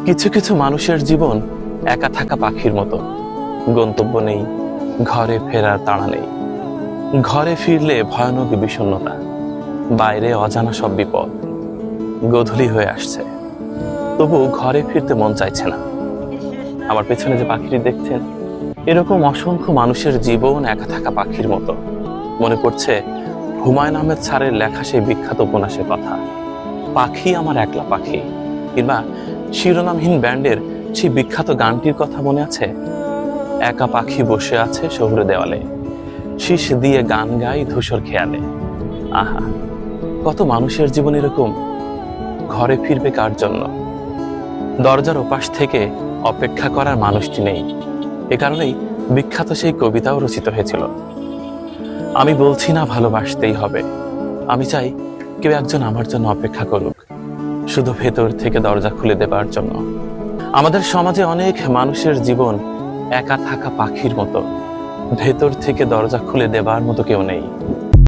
কিছু কিছু মানুষের জীবন একা থাকা পাখির মতো। গন্তব্য নেই, ঘরে ফেরার তাড়া নেই। ঘরে ফিরলে ভয়ানক বিষণ্ণতা, বাইরে অজানা সব বিপদ। গোধূলি হয়ে আসছে, তবু ঘরে ফিরতে মন চাইছে না। আমার পেছনে যে পাখিটি দেখছেন, এরকম অসংখ্য মানুষের জীবন একা থাকা পাখির মতো। মনে পড়ছে হুমায়ুন আহমেদ স্যারের লেখা সেই বিখ্যাত উপন্যাসের কথা, পাখি আমার একলা পাখি। কিংবা শিরোনামহীন ব্যান্ডের সেই বিখ্যাত গানটির কথা মনে আছে, একা পাখি বসে আছে শহুরে দেওয়ালে, শীষ দিয়ে গান গাই ধূসর খেয়ালে। আহা, কত মানুষের জীবন এরকম। ঘরে ফিরবে কার জন্য? দরজার ওপাশ থেকে অপেক্ষা করার মানুষটি নেই। এ কারণেই বিখ্যাত সেই কবিতাও রচিত হয়েছিল। আমি বলছি না ভালোবাসতেই হবে, আমি চাই কেউ একজন আমার জন্য অপেক্ষা করুক, শুধু ভেতর থেকে দরজা খুলে দেবার জন্য। আমাদের সমাজে অনেক মানুষের জীবন একা থাকা পাখির মতো, ভেতর থেকে দরজা খুলে দেবার মতো কেউ নেই।